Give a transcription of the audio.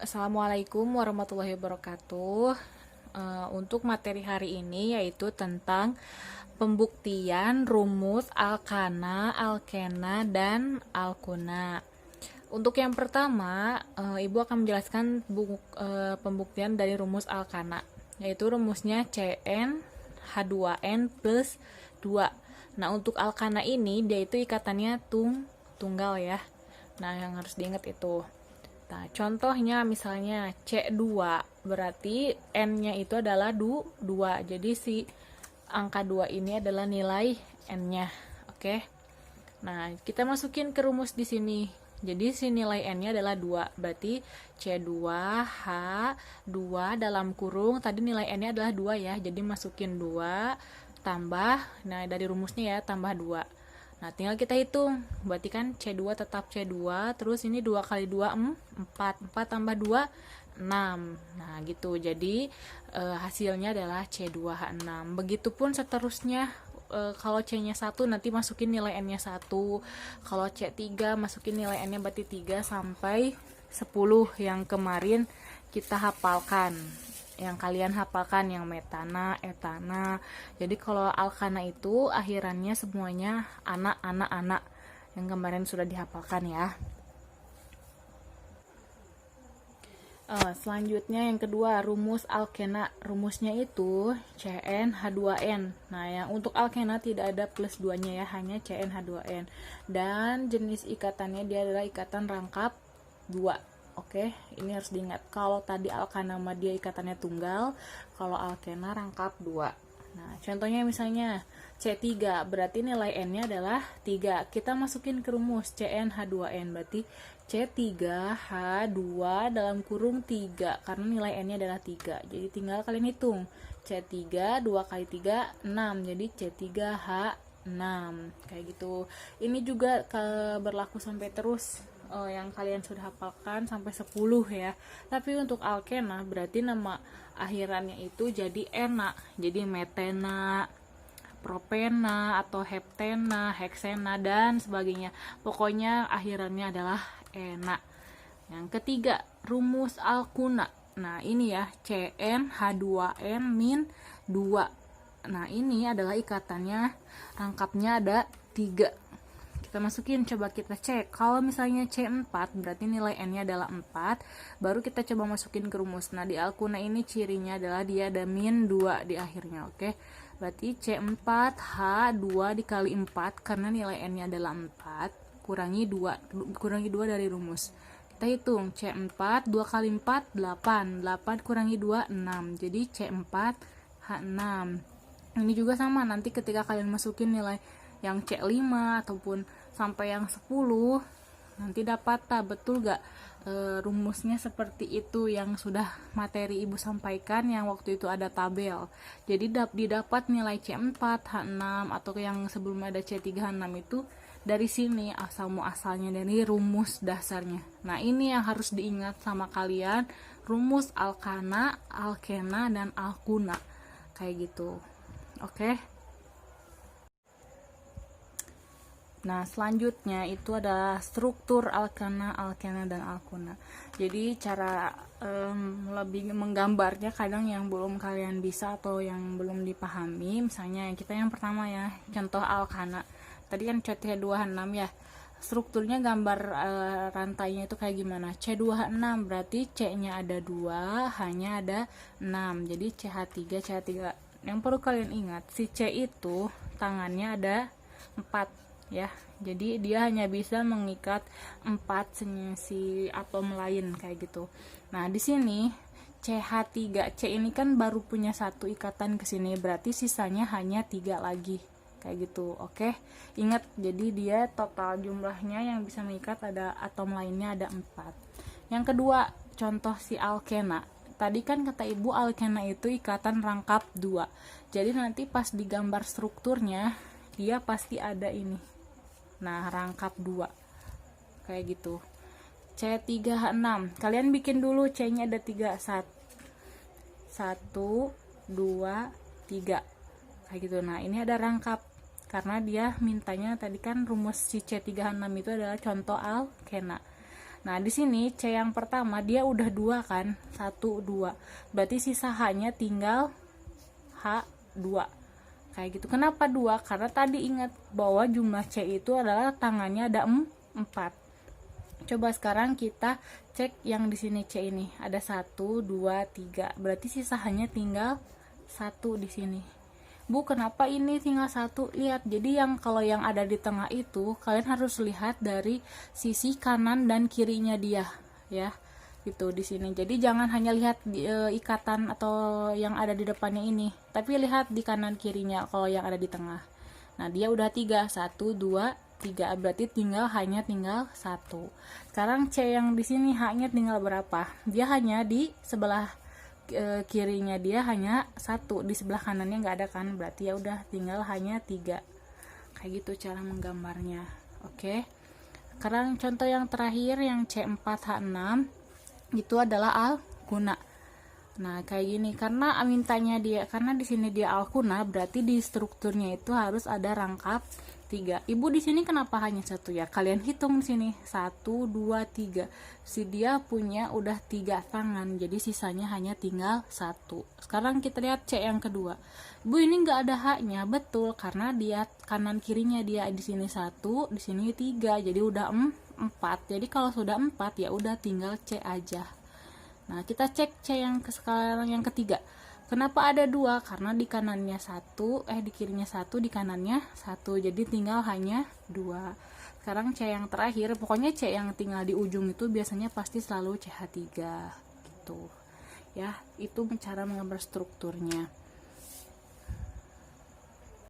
Assalamualaikum warahmatullahi wabarakatuh. Untuk materi hari ini yaitu tentang pembuktian rumus alkana, alkena, dan alkuna. Untuk yang pertama, Ibu akan menjelaskan pembuktian dari rumus alkana, yaitu rumusnya Cn H2n plus 2. Nah, untuk alkana ini dia itu ikatannya tunggal ya. Nah, yang harus diingat itu. Nah, contohnya misalnya C2, berarti N-nya itu adalah 2. Jadi si angka 2 ini adalah nilai N-nya. Oke. Nah, kita masukin ke rumus di sini. Jadi si nilai N-nya adalah 2. Berarti C2H2 dalam kurung, tadi nilai N-nya adalah 2 ya. Jadi masukin 2 tambah, nah dari rumusnya ya, tambah 2. Nah, tinggal kita hitung. Berarti kan C2 tetap C2, terus ini 2 kali 2, 4. 4 tambah 2, 6. Nah, gitu. Jadi, hasilnya adalah C2H6. Begitupun seterusnya, kalau C-nya 1, nanti masukin nilai N-nya 1. Kalau C3, masukin nilai N-nya berarti 3 sampai 10 yang kemarin kita hafalkan, yang kalian hafalkan, yang metana, etana. Jadi kalau alkana itu akhirannya semuanya anak yang kemarin sudah dihafalkan ya. Selanjutnya yang kedua, rumus alkena. Rumusnya itu CnH2n. Nah, yang untuk alkena tidak ada plus 2-nya ya, hanya CnH2n. Dan jenis ikatannya dia adalah ikatan rangkap 2. Oke, ini harus diingat. Kalau tadi alkana sama dia ikatannya tunggal, kalau alkena rangkap 2. Nah, contohnya misalnya C3, berarti nilai N-nya adalah 3. Kita masukin ke rumus CnH2n, berarti C3H2 dalam kurung 3, karena nilai N-nya adalah 3. Jadi tinggal kalian hitung. C3, 2 kali 3, 6. Jadi C3H6. Kayak gitu. Ini juga berlaku sampai terus, yang kalian sudah hafalkan sampai 10 ya. Tapi untuk alkena berarti nama akhirannya itu jadi ena. Jadi metena, propena, atau heptena, heksena, dan sebagainya. Pokoknya akhirannya adalah ena. Yang ketiga, rumus alkuna. Nah, ini ya, CnH2n min 2. Nah, ini adalah ikatannya, rangkapnya ada 3. Kita masukin, coba kita cek. Kalau misalnya C4, berarti nilai N-nya adalah 4. Baru kita coba masukin ke rumus. Nah, di alkuna ini cirinya adalah dia ada min 2 di akhirnya, oke? Berarti C4H2 dikali 4, karena nilai N-nya adalah 4, kurangi 2 dari rumus. Kita hitung, C4, 2 kali 4, 8. 8 kurangi 2, 6. Jadi C4H6. Ini juga sama, nanti ketika kalian masukin nilai yang C5 ataupun sampai yang 10, nanti dapat betul gak rumusnya seperti itu yang sudah materi ibu sampaikan yang waktu itu ada tabel. Jadi didapat nilai C4 H6 atau yang sebelumnya ada C3 H6 itu dari sini, asal muasalnya dari rumus dasarnya. Nah, ini yang harus diingat sama kalian, rumus alkana, alkena, dan alkuna kayak gitu. Oke. Nah, selanjutnya itu adalah struktur alkana, alkena, dan alkuna. Jadi cara lebih menggambarnya kadang yang belum kalian bisa atau yang belum dipahami. Misalnya kita yang pertama ya, contoh alkana. Tadi kan C2H6 ya. Strukturnya gambar rantainya itu kayak gimana? C2H6 berarti C-nya ada 2, H-nya ada 6. Jadi CH3, CH3. Yang perlu kalian ingat, si C itu tangannya ada 4. Ya, jadi dia hanya bisa mengikat 4 si atom lain kayak gitu. Nah, di sini CH3, C ini kan baru punya 1 ikatan ke sini, berarti sisanya hanya 3 lagi kayak gitu. Oke, ingat, jadi dia total jumlahnya yang bisa mengikat ada atom lainnya ada 4. Yang kedua, contoh si alkena. Tadi kan kata ibu alkena itu ikatan rangkap 2. Jadi nanti pas digambar strukturnya dia pasti ada ini. Nah, rangkap 2 kayak gitu. C3H6, kalian bikin dulu, C-nya ada 3, 1, 2, 3 kayak gitu. Nah, ini ada rangkap karena dia mintanya tadi kan rumus si C3H6 itu adalah contoh alkena. Nah, di sini C yang pertama dia udah 2 kan, 1 2. Berarti sisa H-nya tinggal H2. Kayak gitu. Kenapa 2? Karena tadi ingat bahwa jumlah C itu adalah tangannya ada 4. Coba sekarang kita cek yang di sini C ini. Ada 1 2 3. Berarti sisa H-nya tinggal 1 di sini. Bu, kenapa ini tinggal 1? Lihat, jadi kalau yang ada di tengah itu kalian harus lihat dari sisi kanan dan kirinya dia, ya. Gitu di sini. Jadi jangan hanya lihat ikatan atau yang ada di depannya ini, tapi lihat di kanan kirinya kalau yang ada di tengah. Nah, dia udah 3, 1 2 3. Berarti hanya tinggal 1. Sekarang C yang di sini H-nya tinggal berapa? Dia hanya di sebelah kirinya dia hanya 1, di sebelah kanannya nggak ada kan, berarti ya udah tinggal hanya 3. Kayak gitu cara menggambarnya. Oke, sekarang contoh yang terakhir yang C4H6 itu adalah alkuna. Nah, kayak gini, karena di sini dia alkuna, berarti di strukturnya itu harus ada rangkap 3. Ibu di sini kenapa hanya 1 ya? Kalian hitung di sini. 1 2 3. Si dia punya udah 3 tangan, jadi sisanya hanya tinggal 1. Sekarang kita lihat C yang kedua. Bu, ini nggak ada H-nya. Betul, karena dia kanan kirinya dia di sini 1, di sini 3. Jadi udah 4. Jadi kalau sudah 4 ya udah tinggal C aja. Nah, kita cek C sekarang yang ketiga. Kenapa ada 2? Karena di kanannya 1, di kirinya 1, di kanannya 1. Jadi tinggal hanya 2. Sekarang C yang terakhir, pokoknya C yang tinggal di ujung itu biasanya pasti selalu CH3 gitu. Ya, itu cara menggambar strukturnya.